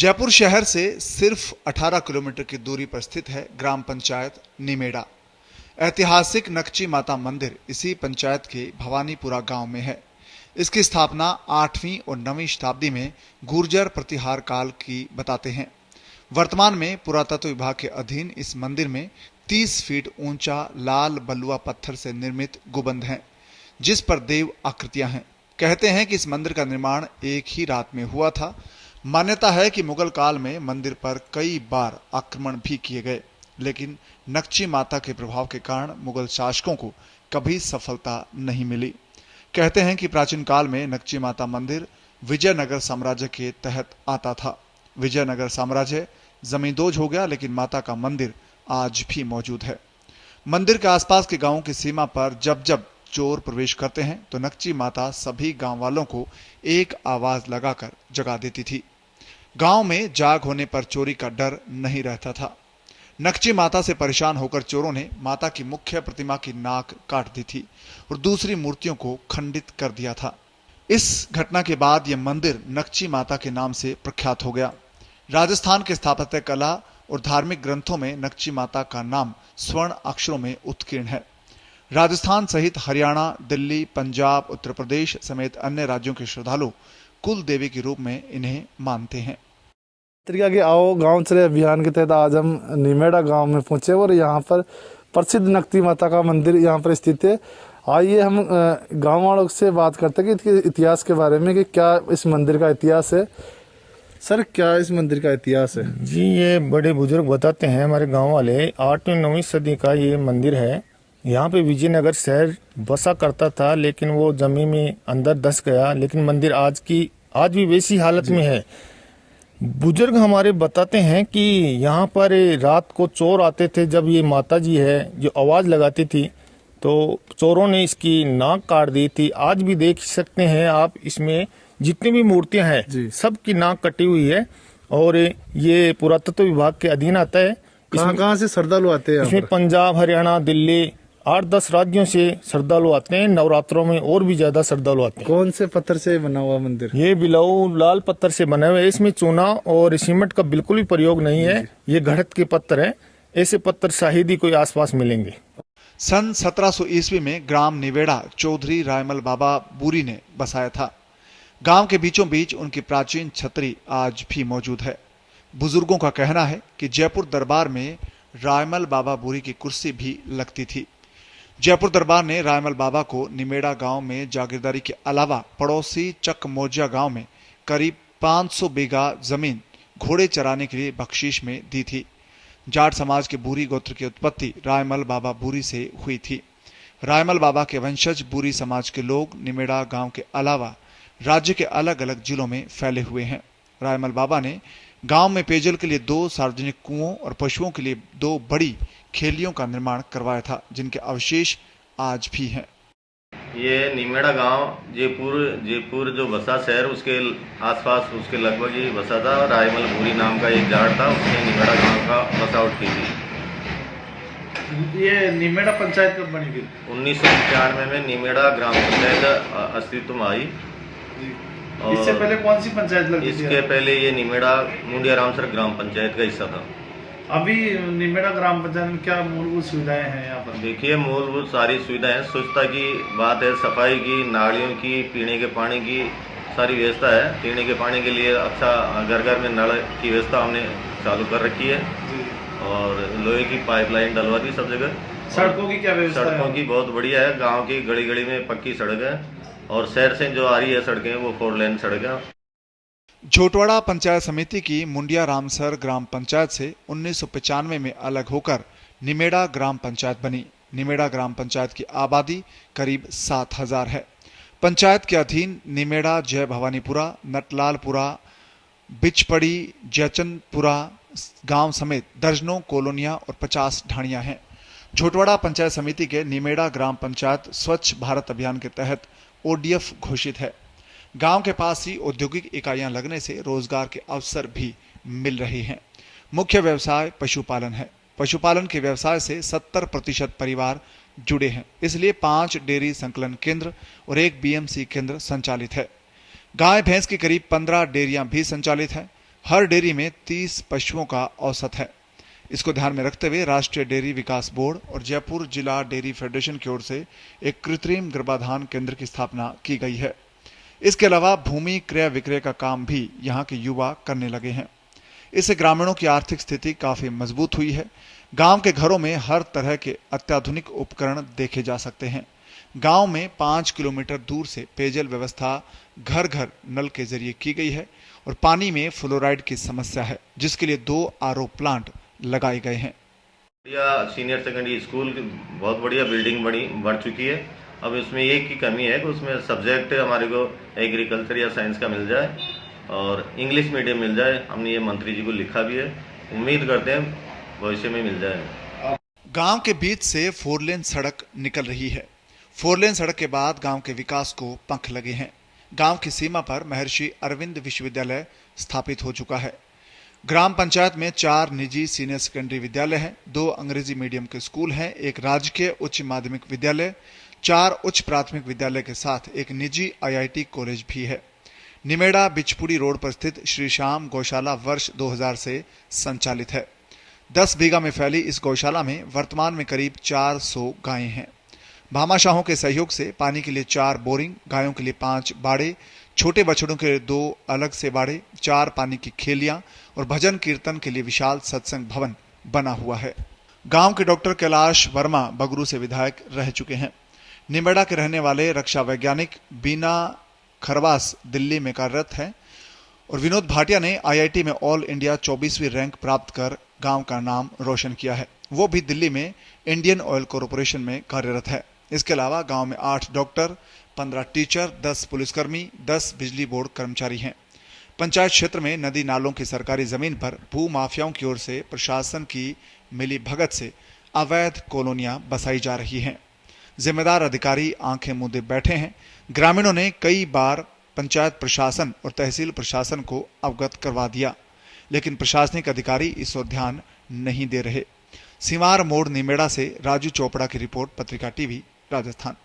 जयपुर शहर से सिर्फ 18 किलोमीटर की दूरी पर स्थित है ग्राम पंचायत निमेड़ा। ऐतिहासिक नकची माता मंदिर इसी पंचायत के भवानीपुरा गांव में है। इसकी स्थापना 8वीं और 9वीं शताब्दी में गुर्जर प्रतिहार काल की बताते हैं। वर्तमान में पुरातत्व विभाग के अधीन इस मंदिर में 30 फीट ऊंचा लाल बलुआ पत्थर से निर्मित गुंबद है, जिस पर देव आकृतियां हैं। कहते हैं कि इस मंदिर का निर्माण एक ही रात में हुआ था। मान्यता है कि मुगल काल में मंदिर पर कई बार आक्रमण भी किए गए, लेकिन नकची माता के प्रभाव के कारण मुगल शासकों को कभी सफलता नहीं मिली। कहते हैं कि प्राचीन काल में नकची माता मंदिर विजयनगर साम्राज्य के तहत आता था। विजयनगर साम्राज्य जमींदोज हो गया, लेकिन माता का मंदिर आज भी मौजूद है। मंदिर के आसपास के गांवों की सीमा पर जब जब चोर प्रवेश करते हैं तो नकची माता सभी गांव वालों को एक आवाज लगाकर जगा देती थी। गांव में जाग होने पर चोरी का डर नहीं रहता था। नकची माता से परेशान होकर चोरों ने माता की मुख्य प्रतिमा की नाक काट दी थी और दूसरी मूर्तियों को खंडित कर दिया था। इस घटना के बाद यह मंदिर नकची माता के नाम से प्रख्यात हो गया। राजस्थान के स्थापत्य कला और धार्मिक ग्रंथों में नकची माता का नाम स्वर्ण अक्षरों में उत्कीर्ण है। राजस्थान सहित हरियाणा, दिल्ली, पंजाब, उत्तर प्रदेश समेत अन्य राज्यों के श्रद्धालु कुल देवी के रूप में इन्हें मानते हैं। तरीका के आओ गांव चले अभियान के तहत आज हम निमेड़ा गांव में पहुंचे और यहाँ पर प्रसिद्ध नकची माता का मंदिर यहाँ पर स्थित है। आइए हम गांव वालों से बात करते हैं कि इसके इतिहास के बारे में, कि क्या इस मंदिर का इतिहास है। सर, क्या इस मंदिर का इतिहास है? जी, ये बड़े बुजुर्ग बताते हैं हमारे गांव वाले, 8वीं 9वीं सदी का ये मंदिर है। यहाँ पे विजयनगर शहर बसा करता था, लेकिन वो जमीन में अंदर धंस गया। लेकिन मंदिर आज भी वैसी हालत में है। बुजुर्ग हमारे बताते हैं कि यहाँ पर रात को चोर आते थे। जब ये माता जी है जो आवाज लगाती थी तो चोरों ने इसकी नाक काट दी थी। आज भी देख सकते हैं आप, इसमें जितनी भी मूर्तियां हैं सबकी नाक कटी हुई है और ये पुरातत्व विभाग के अधीन आता है। कहाँ से श्रद्धालु आते हैं? इसमें पंजाब, हरियाणा, दिल्ली 8-10 राज्यों से श्रद्धालु आते हैं। नवरात्रों में और भी ज्यादा श्रद्धालु आते हैं। कौन से पत्थर से बना हुआ मंदिर? ये बिलाऊ लाल पत्थर से बना हुआ है। इसमें चूना और सीमेंट का बिल्कुल भी प्रयोग नहीं है। ये घड़त के पत्थर है। ऐसे पत्थर शायद ही कोई आसपास मिलेंगे। सन 1700 ईस्वी में ग्राम निवेड़ा चौधरी रायमल बाबा बूरी ने बसाया था। गांव के बीचों बीच उनकी प्राचीन छतरी आज भी मौजूद है। बुजुर्गों का कहना है कि जयपुर दरबार में रायमल बाबा बूरी की कुर्सी भी लगती थी। जयपुर दरबार ने रायमल बाबा को निमेड़ा गांव में जागीरदारी के अलावा पड़ोसी चकमोजिया गांव में करीब 500 बीघा जमीन घोड़े चराने के लिए बख्शीश में दी थी। जाट समाज के बूरी गोत्र की उत्पत्ति रायमल बाबा बूरी से हुई थी। रायमल बाबा के वंशज बूरी समाज के लोग निमेड़ा गांव के अलावा राज्य के अलग अलग जिलों में फैले हुए हैं। रायमल बाबा ने गांव में पेयजल के लिए 2 सार्वजनिक कुओं और पशुओं के लिए 2 बड़ी खेलियों का निर्माण करवाया था, जिनके अवशेष आज भी हैं। ये निमेड़ा गांव जयपुर जो बसा शहर उसके आसपास उसके लगभग ही बसा था। रायमल भूरी नाम का एक जाट था, उसने निमेड़ा गांव का बसावट की थी। ये निमेड़ा पंचायत कब बनी थी? 1995 में निमेड़ा ग्राम पंचायत अस्तित्व में आई। इससे पहले कौन सी पंचायत लगती थी? इसके पहले ये निमेड़ा मुंडिया रामसर ग्राम पंचायत का हिस्सा था। अभी निमेड़ा ग्राम पंचायत में क्या मूलभूत सुविधाएं हैं यहाँ पर? देखिए, मूलभूत सारी सुविधाएं हैं। स्वच्छता की बात है, सफाई की, नालियों की, पीने के पानी की सारी व्यवस्था है। पीने के पानी के लिए अच्छा घर घर में नल की व्यवस्था हमने चालू कर रखी है और लोहे की पाइपलाइन डलवा दी सब जगह। सड़कों की क्या व्यवस्था है? सड़कों की बहुत बढ़िया है। गाँव की गली गली में पक्की सड़क है और शहर से जो आ रही है सड़कें वो 4 लेन सड़क है। झोटवाड़ा पंचायत समिति की मुंडिया रामसर ग्राम पंचायत से 1995 में अलग होकर निमेड़ा ग्राम पंचायत बनी। निमेड़ा ग्राम पंचायत की आबादी करीब 7000 है। पंचायत के अधीन निमेड़ा, जय भवानीपुरा, नटलालपुरा, बिचपड़ी, जयचंदपुरा गांव समेत दर्जनों कॉलोनियां और 50 ढाणियां हैं। झोटवाड़ा पंचायत समिति के निमेड़ा ग्राम पंचायत स्वच्छ भारत अभियान के तहत ODF घोषित है। गांव के पास ही औद्योगिक इकाइयां लगने से रोजगार के अवसर भी मिल रहे हैं। मुख्य व्यवसाय पशुपालन है। पशुपालन के व्यवसाय से 70% परिवार जुड़े हैं, इसलिए 5 डेयरी संकलन केंद्र और 1 BMC केंद्र संचालित है। गाय भैंस की करीब 15 डेयरियां भी संचालित हैं। हर डेयरी में 30 पशुओं का औसत है। इसको ध्यान में रखते हुए राष्ट्रीय डेयरी विकास बोर्ड और जयपुर जिला डेयरी फेडरेशन की ओर से एक कृत्रिम गर्भाधान केंद्र की स्थापना की गई है। इसके अलावा भूमि क्रय विक्रय का काम भी यहाँ के युवा करने लगे हैं। इससे ग्रामीणों की आर्थिक स्थिति काफी मजबूत हुई है। गांव के घरों में हर तरह के अत्याधुनिक उपकरण देखे जा सकते हैं। गांव में 5 किलोमीटर दूर से पेयजल व्यवस्था घर घर नल के जरिए की गई है और पानी में फ्लोराइड की समस्या है, जिसके लिए 2 आरओ प्लांट लगाए गए हैं। बढ़िया सीनियर सेकेंडरी स्कूल बहुत बढ़िया बिल्डिंग बन चुकी है। अब इसमें एक की कमी है कि उसमें सब्जेक्ट हमारे को एग्रीकल्चर या साइंस का मिल जाए और इंग्लिश मीडियम मिल जाए। हमने ये मंत्री जी को लिखा भी है, उम्मीद करते हैं भविष्य में मिल जाए। गांव के बीच से 4 लेन सड़क निकल रही है। 4 लेन सड़क के बाद गांव के विकास को पंख लगे हैं। गांव की सीमा पर महर्षि अरविंद विश्वविद्यालय स्थापित हो चुका है। ग्राम पंचायत में 4 निजी सीनियर सेकेंडरी विद्यालय हैं, 2 अंग्रेजी मीडियम के स्कूल हैं, एक राजकीय उच्च माध्यमिक विद्यालय, 4 उच्च प्राथमिक विद्यालय के साथ एक निजी IIT कॉलेज भी है। निमेड़ा बिचपुड़ी रोड पर स्थित श्री श्याम गौशाला वर्ष 2000 से संचालित है। 10 बीघा में फैली इस गौशाला में वर्तमान में करीब 400 गायें हैं। भामाशाहों के सहयोग से पानी के लिए 4 बोरिंग, गायों के लिए 5 बाड़े, छोटे बछड़ों के लिए 2 अलग से बाड़े, 4 पानी की खेलियां और भजन कीर्तन के लिए विशाल सत्संग भवन बना हुआ है। गांव के डॉक्टर कैलाश वर्मा बगरू से विधायक रह चुके हैं। निमेड़ा के रहने वाले रक्षा वैज्ञानिक बीना खरवास दिल्ली में कार्यरत हैं और विनोद भाटिया ने IIT में ऑल इंडिया 24वीं रैंक प्राप्त कर गांव का नाम रोशन किया है। वो भी दिल्ली में इंडियन ऑयल कॉरपोरेशन में कार्यरत है। इसके अलावा गांव में 8 डॉक्टर, 15 टीचर, 10 पुलिसकर्मी, 10 बिजली बोर्ड कर्मचारी हैं। पंचायत क्षेत्र में नदी नालों की सरकारी जमीन पर भू माफियाओं की ओर से प्रशासन की मिली भगत से अवैध कॉलोनियां बसाई जा रही हैं। जिम्मेदार अधिकारी आंखें मूंदे बैठे हैं। ग्रामीणों ने कई बार पंचायत प्रशासन और तहसील प्रशासन को अवगत करवा दिया, लेकिन प्रशासनिक अधिकारी इस ओर ध्यान नहीं दे रहे। सिमार मोड़ निमेड़ा से राजू चोपड़ा की रिपोर्ट, पत्रिका टीवी, राजस्थान।